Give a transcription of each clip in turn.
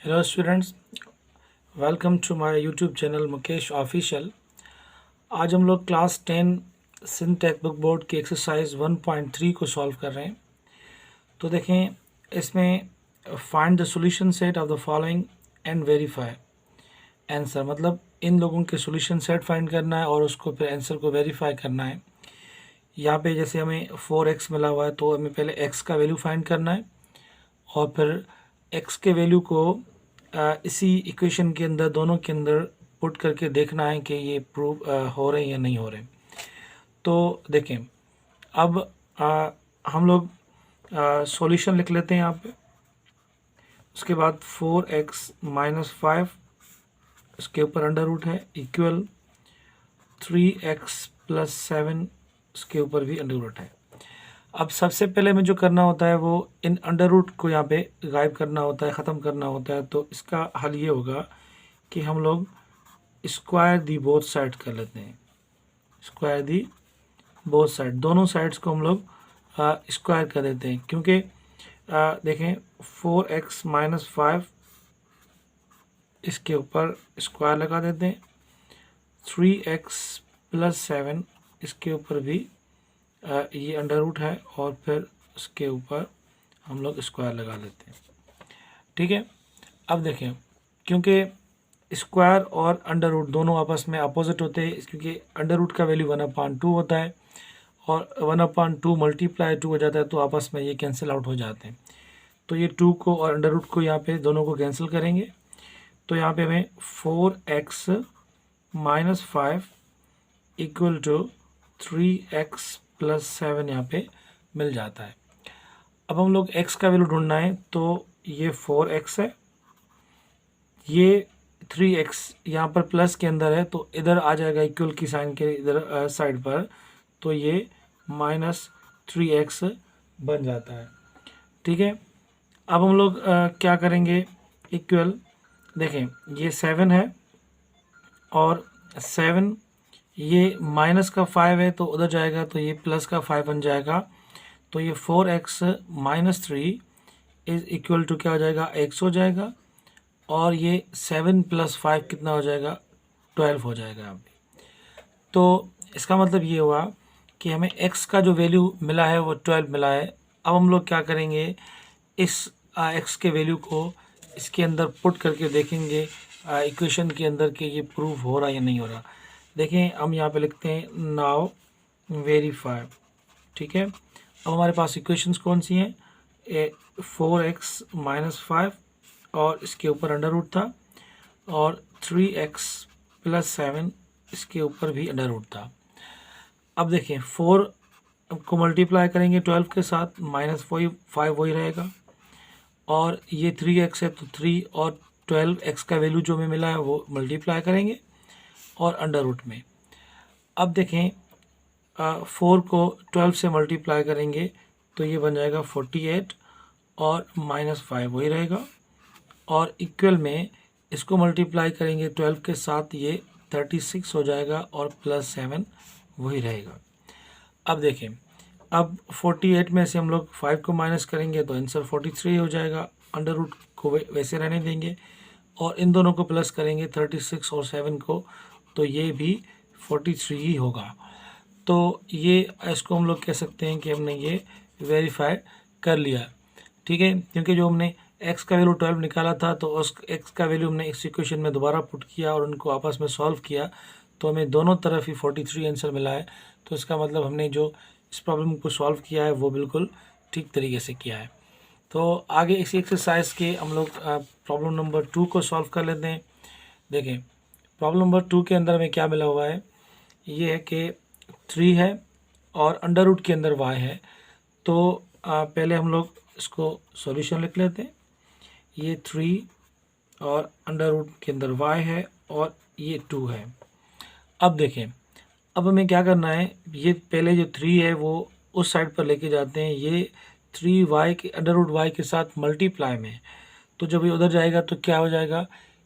Hello students, welcome to my YouTube channel Mukesh official. आज हम लोग class 10 Sindh textbook board की एक्सरसाइज 1.3 को सॉल्व कर रहे हैं। तो देखें, इसमें find the solution set of the following and verify answer, मतलब इन लोगों के सॉल्यूशन सेट फाइंड करना है और उसको फिर आंसर को वेरीफाई करना है। यहाँ पे जैसे हमें 4x मिला हुआ है तो हमें पहले x का वैल्यू फाइंड करना है और फिर x के वैल्यू को इसी इक्वेशन के अंदर, दोनों के अंदर पुट करके देखना है कि ये प्रूव हो रहे हैं या नहीं हो रहे। तो देखें, अब हम लोग सॉल्यूशन लिख लेते हैं यहाँ पे। उसके बाद 4x - 5 इसके ऊपर अंडर रूट है इक्वल 3x + 7 इसके ऊपर भी अंडर रूट है। अब सबसे पहले हमें जो करना होता है वो इन अंडर रूट को यहाँ पे गायब करना होता है, ख़त्म करना होता है। तो इसका हल ये होगा कि हम लोग स्क्वायर दी बोथ साइड कर लेते हैं। स्क्वायर दी बोथ साइड, दोनों साइड्स को हम लोग स्क्वायर कर देते हैं, क्योंकि देखें 4x - 5 इसके ऊपर स्क्वायर लगा देते हैं, 3x + 7 इसके ऊपर भी ये अंडर रूट है और फिर उसके ऊपर हम लोग स्क्वायर लगा लेते हैं। ठीक है, अब देखें, क्योंकि स्क्वायर और अंडर रूट दोनों आपस में अपोजिट होते हैं, क्योंकि अंडर रूट का वैल्यू 1/2 होता है और 1/2 × 2 हो जाता है, तो आपस में ये कैंसिल आउट हो जाते हैं। तो ये 2 को और अंडर रूट को यहाँ पे दोनों को कैंसिल करेंगे। तो यहाँ पे हमें 4x - 5 = 3x + 7 यहाँ पे मिल जाता है। अब हम लोग x का वैल्यू ढूंढना है, तो ये 4x है, ये 3x यहाँ पर प्लस के अंदर है तो इधर आ जाएगा इक्वल की साइन के इधर साइड पर, तो ये -3x बन जाता है। ठीक है, अब हम लोग क्या करेंगे, इक्वल देखें, ये 7 है और 7 ये माइनस का 5 है तो उधर जाएगा तो ये प्लस का 5 बन जाएगा। तो ये 4x - 3 = क्या हो जाएगा, x हो जाएगा, और ये 7 + 5 कितना हो जाएगा, 12 हो जाएगा अभी। तो इसका मतलब ये हुआ कि हमें x का जो वैल्यू मिला है वो 12 मिला है। अब हम लोग क्या करेंगे, इस x के वैल्यू को इसके अंदर पुट करके देखेंगे इक्वेशन के अंदर कि ये प्रूव हो रहा है या नहीं हो रहा। देखें, हम यहाँ पे लिखते हैं नाउ वेरीफाई। ठीक है, अब हमारे पास इक्वेशंस कौन सी हैं, 4x - 5 और इसके ऊपर अंडर रूट था, और 3x + 7 इसके ऊपर भी अंडर रूट था। अब देखें, 4 को मल्टीप्लाई करेंगे 12 के साथ, -5 वही रहेगा, और ये 3x है तो 3 और 12x का वैल्यू जो हमें मिला है वो मल्टीप्लाई करेंगे और अंडर रूट में। अब देखें, 4 को 12 से मल्टीप्लाई करेंगे तो ये बन जाएगा 48 और -5 वही रहेगा, और इक्वल में इसको मल्टीप्लाई करेंगे 12 के साथ, ये 36 हो जाएगा और +7 वही रहेगा। अब देखें, अब 48 में से हम लोग 5 को माइनस करेंगे तो आंसर 43 हो जाएगा, अंडर रूट को वैसे रहने देंगे, और इन दोनों को प्लस करेंगे 36 और 7 को, तो ये भी 43 ही होगा। तो ये इसको हम लोग कह सकते हैं कि हमने ये वेरीफाई कर लिया। ठीक है, क्योंकि जो हमने x का वैल्यू 12 निकाला था तो उस x का वैल्यू हमने इस इक्वेशन में दोबारा पुट किया और उनको आपस में सॉल्व किया, तो हमें दोनों तरफ ही 43 आंसर मिला है। तो इसका मतलब हमने जो इस प्रॉब्लम को सॉल्व किया है वो बिल्कुल ठीक तरीके से किया है। तो आगे इसी एक्सरसाइज के हम लोग प्रॉब्लम नंबर 2 को सॉल्व कर लेते हैं। देखें, प्रॉब्लम नंबर 2 के अंदर हमें क्या मिला हुआ है, ये है कि 3 है और अंडर रूट के अंदर y है। तो पहले हम लोग इसको सॉल्यूशन लिख लेते हैं। ये 3 और अंडर रूट के अंदर y है और ये 2 है। अब देखें, अब हमें क्या करना है, ये पहले जो 3 है वो उस साइड पर लेके जाते हैं, ये 3y के अंडर रूट y के साथ मल्टीप्लाई में, तो जब ये उधर जाएगा तो क्या हो जाएगा,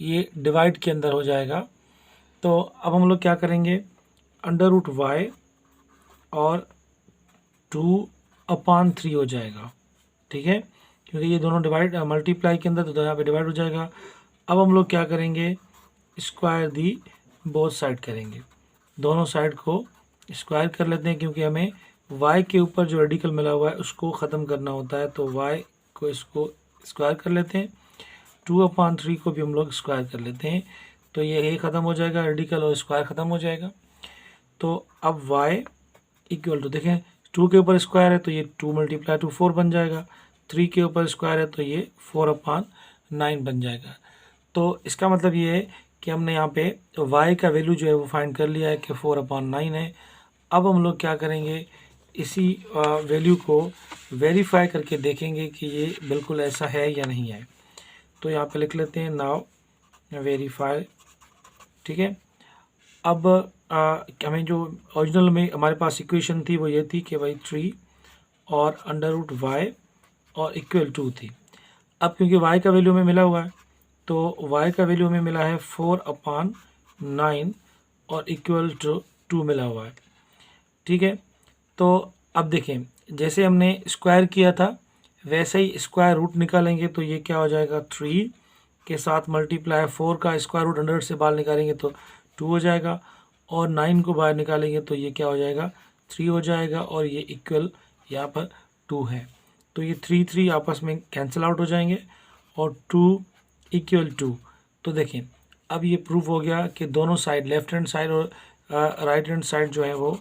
ये डिवाइड के अंदर हो जाएगा। तो अब हम लोग क्या करेंगे, अंडर रूट y और 2/3 हो जाएगा। ठीक है, क्योंकि ये दोनों डिवाइड मल्टीप्लाई के अंदर तो यहाँ पे डिवाइड हो जाएगा। अब हम लोग क्या करेंगे, स्क्वायर दी बोथ साइड करेंगे, दोनों साइड को स्क्वायर कर लेते हैं, क्योंकि हमें y के ऊपर जो रेडिकल मिला हुआ है उसको ख़त्म करना होता है। तो y को इसको स्क्वायर कर लेते हैं, 2/3 को भी हम लोग स्क्वायर कर लेते हैं, तो ये ख़त्म हो जाएगा, रेडिकल और स्क्वायर ख़त्म हो जाएगा। तो अब y इक्वल टू, देखें 2 के ऊपर स्क्वायर है तो ये 2 × 2 4 बन जाएगा, 3 के ऊपर स्क्वायर है तो ये 4/9 बन जाएगा। तो इसका मतलब ये है कि हमने यहाँ पे y का वैल्यू जो है वो फाइंड कर लिया है कि 4/9 है। अब हम लोग क्या करेंगे, इसी वैल्यू को वेरीफाई करके देखेंगे कि ये बिल्कुल ऐसा है या नहीं है। तो यहाँ पे लिख लेते हैं नाउ वेरीफाई, ठीक है। अब हमें जो ओरिजिनल में हमारे पास इक्वेशन थी वो ये थी कि भाई 3 और √y और इक्वल 2 थी। अब क्योंकि y का वैल्यू हमें मिला हुआ है तो y का वैल्यू हमें मिला है 4/9 और इक्वल टू 2 मिला हुआ है, ठीक है। तो अब देखें, जैसे हमने स्क्वायर किया था वैसे ही स्क्वायर रूट निकालेंगे, तो ये क्या हो जाएगा, 3 के साथ मल्टीप्लाई 4 का स्क्वायर रूट 100 से बाहर निकालेंगे तो 2 हो जाएगा, और 9 को बाहर निकालेंगे तो ये क्या हो जाएगा, 3 हो जाएगा, और ये इक्वल यहाँ पर 2 है। तो ये 3 आपस में कैंसिल आउट हो जाएंगे और 2 इक्वल 2। तो देखें अब ये प्रूफ हो गया कि दोनों साइड, लेफ्ट हैंड साइड और राइट हैंड साइड जो है वो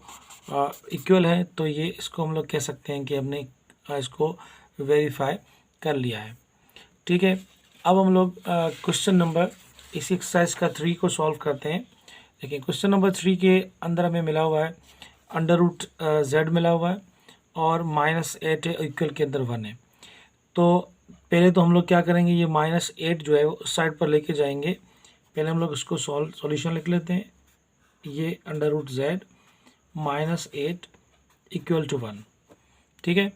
इक्वल है। तो ये इसको हम लोग कह सकते हैं कि हमने इसको वेरीफाई कर लिया है, ठीक है। अब हम लोग क्वेश्चन नंबर इस एक्सरसाइज का 3 को सॉल्व करते हैं। देखिए क्वेश्चन नंबर 3 के अंदर हमें मिला हुआ है √z मिला हुआ है और -8 इक्वल के अंदर 1 है। तो पहले तो हम लोग क्या करेंगे, ये -8 जो है वो उस साइड पर लेके जाएंगे। पहले हम लोग इसको सॉल्यूशन लिख लेते हैं, ये √z -8 इक्वल टू 1, ठीक है।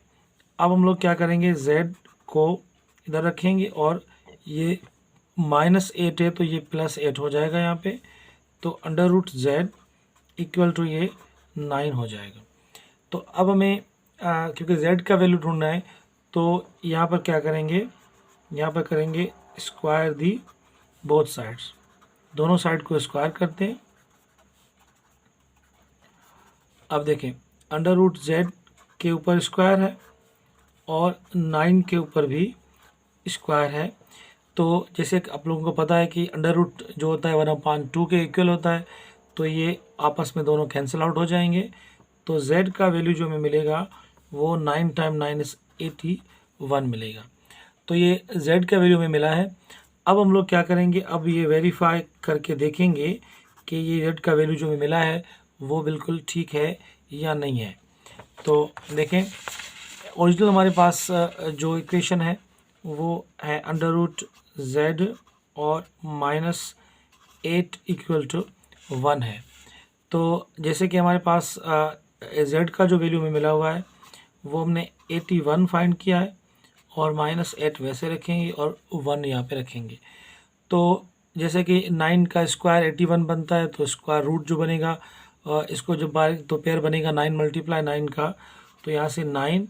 अब हम लोग क्या करेंगे, z को इधर रखेंगे और ये -8 है तो ये +8 हो जाएगा यहाँ पे, तो √z इक्वल टू ये 9 हो जाएगा। तो अब हमें क्योंकि z का वैल्यू ढूंढना है तो यहाँ पर क्या करेंगे, यहाँ पर करेंगे स्क्वायर दी बोथ साइड्स, दोनों साइड को स्क्वायर करते हैं। अब देखें √z के ऊपर स्क्वायर है और 9 के ऊपर भी स्क्वायर है। तो जैसे आप लोगों को पता है कि √ जो होता है 1/2 के इक्वल होता है, तो ये आपस में दोनों कैंसिल आउट हो जाएंगे। तो z का वैल्यू जो हमें मिलेगा वो 9 × 9 = 81 मिलेगा। तो ये z का वैल्यू हमें मिला है। अब हम लोग क्या करेंगे, अब ये वेरीफाई करके देखेंगे कि ये z का वैल्यू जो हमें मिला है वो बिल्कुल ठीक है या नहीं है। तो देखें ओरिजिनल हमारे पास जो इक्वेशन है वो है √z और -8 इक्वल टू 1 है। तो जैसे कि हमारे पास z का जो वैल्यू हमें मिला हुआ है वो हमने 81 फाइंड किया है और -8 वैसे रखेंगे और 1 यहाँ पे रखेंगे। तो जैसे कि 9 का स्क्वायर 81 बनता है, तो स्क्वायर रूट जो बनेगा इसको जब बाहर तो पेयर बनेगा 9 × 9 का, तो यहाँ से 9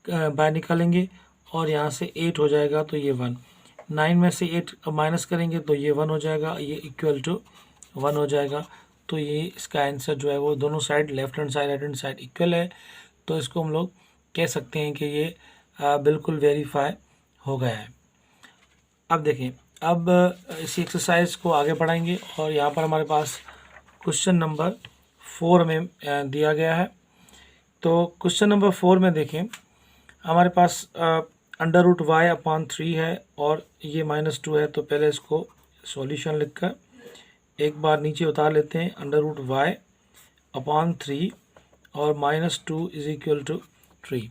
बाहर निकालेंगे और यहाँ से 8 हो जाएगा, तो ये 1, 9 में से 8 माइनस करेंगे तो ये 1 हो जाएगा, ये इक्वल टू 1 हो जाएगा। तो ये इसका आंसर जो है वो दोनों side, left hand side right hand side equal है। तो इसको हम लोग कह सकते हैं कि ये बिल्कुल वेरीफाई हो गया है। अब देखें, अब इसी एक्सरसाइज को आगे बढ़ाएंगे और यहाँ पर हमारे पास क्वेश्चन नंबर 4 में दिया गया है। तो क्वेश्चन नंबर 4 में देखें हमारे पास √y/3 है और ये -2 है। तो पहले इसको सॉल्यूशन लिखकर एक बार नीचे उतार लेते हैं, √y/3 और -2 = 3।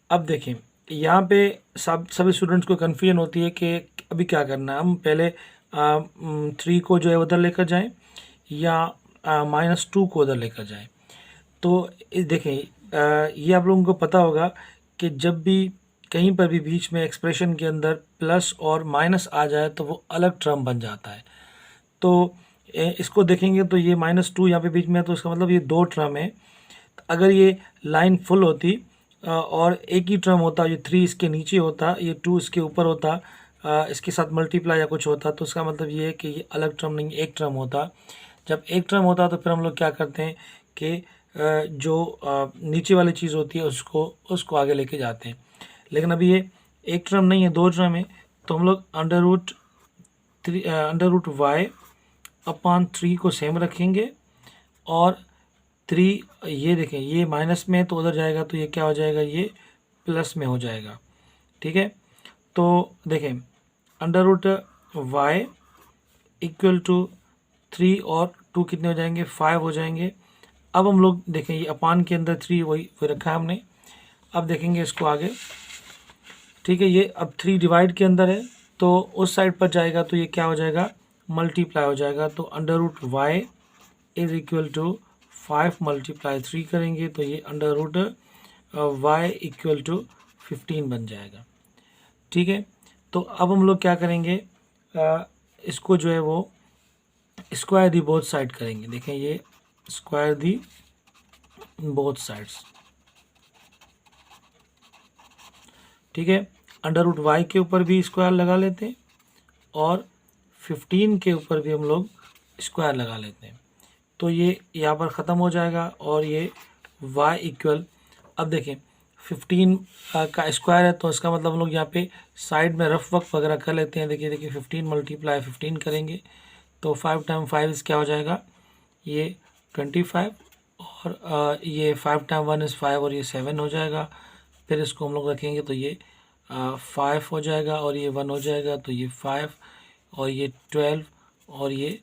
अब देखें यहाँ पे सभी स्टूडेंट्स को कन्फ्यूजन होती है कि अभी क्या करना है, हम पहले 3 को जो है उधर लेकर जाएं या -2 को उधर लेकर जाएं। तो देखें ये आप लोगों को पता होगा कि जब भी कहीं पर भी बीच में एक्सप्रेशन के अंदर प्लस और माइनस आ जाए तो वो अलग टर्म बन जाता है। तो इसको देखेंगे तो ये -2 यहाँ पे बीच में है, तो इसका मतलब ये 2 टर्म है। अगर ये लाइन फुल होती और एक ही टर्म होता, ये 3 इसके नीचे होता, ये 2 इसके ऊपर होता, इसके साथ मल्टीप्लाई या कुछ होता, तो उसका मतलब ये है कि ये अलग टर्म नहीं, एक टर्म होता। जब एक टर्म होता तो फिर हम लोग क्या करते हैं कि जो नीचे वाली चीज़ होती है उसको आगे लेके जाते हैं। लेकिन अभी ये एक टर्म नहीं है, दो टर्म है, तो हम लोग अंडर रूट वाई अपॉन 3 को सेम रखेंगे, और 3 ये देखें ये माइनस में है तो उधर जाएगा, तो ये क्या हो जाएगा, ये प्लस में हो जाएगा। ठीक है, तो देखें under root y equal to 3 और 2 कितने हो जाएंगे, 5 हो जाएंगे। अब हम लोग देखें ये अपान के अंदर 3 वही रखा है हमने। अब देखेंगे इसको आगे। ठीक है, ये अब 3 डिवाइड के अंदर है तो उस साइड पर जाएगा, तो ये क्या हो जाएगा, मल्टीप्लाई हो जाएगा। तो under root y is equal to 5 multiply 3 करेंगे तो ये under root y equal to 15 बन जाएगा। ठीक है, तो अब हम लोग क्या करेंगे, इसको जो है वो स्क्वायर दी बोथ साइड करेंगे। देखें ये स्क्वायर दी बोथ साइड्स। ठीक है, अंडर रूट वाई के ऊपर भी स्क्वायर लगा लेते हैं और 15 के ऊपर भी हम लोग स्क्वायर लगा लेते हैं, तो ये यहाँ पर ख़त्म हो जाएगा। और ये y इक्वल, अब देखें 15 का स्क्वायर है तो इसका मतलब हम लोग यहाँ पे साइड में रफ वर्क वगैरह कर लेते हैं। देखिए 15 मल्टीप्लाई 15 करेंगे तो 5 टाइम 5 क्या हो जाएगा, ये 25, और ये 5 टाइम 1 इज़ 5 और ये 7 हो जाएगा। फिर इसको हम लोग रखेंगे तो ये 5 हो जाएगा, और ये 1 हो जाएगा तो ये 5, और ये 12, और ये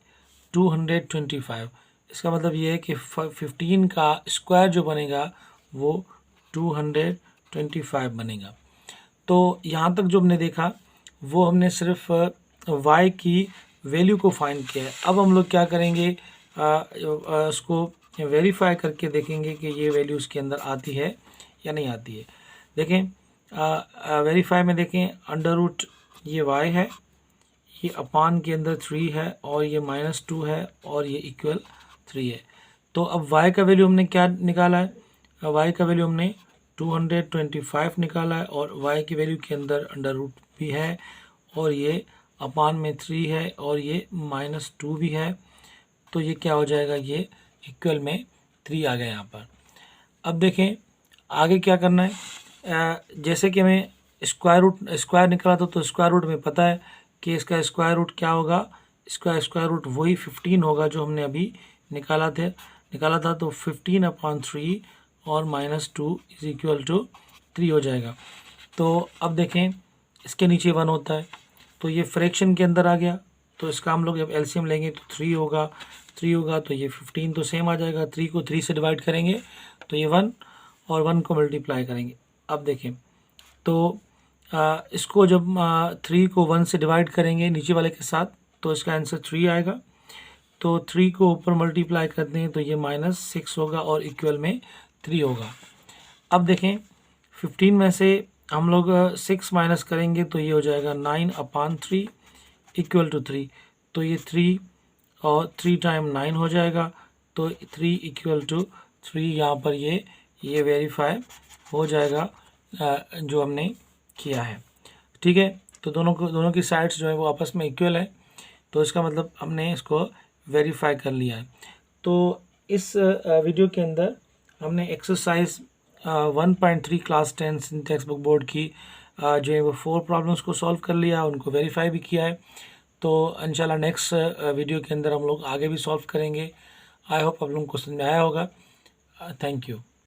225। इसका मतलब ये है कि 15 का स्क्वायर जो बनेगा वो 225 बनेगा। तो यहाँ तक जो हमने देखा वो हमने सिर्फ y की वैल्यू को फाइंड किया है। अब हम लोग क्या करेंगे, उसको वेरीफाई करके देखेंगे कि ये वैल्यू उसके अंदर आती है या नहीं आती है। देखें वेरीफाई में देखें, अंडर रूट ये y है, ये अपान के अंदर 3 है, और ये -2 है, और ये इक्वल 3 है। तो अब y का वैल्यू हमने क्या निकाला है, y का वैल्यू हमने 225 निकाला है, और y की वैल्यू के अंदर अंडर रूट भी है, और ये अपान में 3 है, और ये -2 भी है, तो ये क्या हो जाएगा, ये इक्वल में 3 आ गया यहाँ पर। अब देखें आगे क्या करना है, जैसे कि हमें स्क्वायर निकाला था, तो स्क्वायर रूट में पता है कि इसका स्क्वायर रूट क्या होगा, इसका स्क्वायर रूट वही 15 होगा जो हमने अभी निकाला था। तो 15/3 और -2 इज इक्वल टू 3 हो जाएगा। तो अब देखें इसके नीचे 1 होता है, तो ये फ्रैक्शन के अंदर आ गया, तो इसका हम लोग जब एलसीएम लेंगे तो 3 होगा, तो ये 15 तो सेम आ जाएगा। 3 को 3 से डिवाइड करेंगे तो ये 1, और 1 को मल्टीप्लाई करेंगे। अब देखें तो इसको जब 3 को 1 से डिवाइड करेंगे नीचे वाले के साथ, तो इसका आंसर 3 आएगा। तो 3 को ऊपर मल्टीप्लाई करते हैं तो ये -6 होगा, और इक्वल में 3 होगा। अब देखें 15 में से हम लोग 6 माइनस करेंगे तो ये हो जाएगा 9/3 इक्वल टू 3। तो ये 3 और 3 टाइम 9 हो जाएगा, तो 3 इक्वल टू 3 यहाँ पर ये वेरीफाई हो जाएगा जो हमने किया है। ठीक है, तो दोनों की साइड्स जो है वो आपस में इक्वल है, तो इसका मतलब हमने इसको वेरीफाई कर लिया है। तो इस वीडियो के अंदर हमने exercise 1.3 class 10 text book board की जो है वो 4 प्रॉब्लम्स को सॉल्व कर लिया, उनको वेरीफाई भी किया है। तो इंशाल्लाह नेक्स्ट वीडियो के अंदर हम लोग आगे भी सॉल्व करेंगे। आई होप आप लोगों को समझ में आया होगा। Thank you.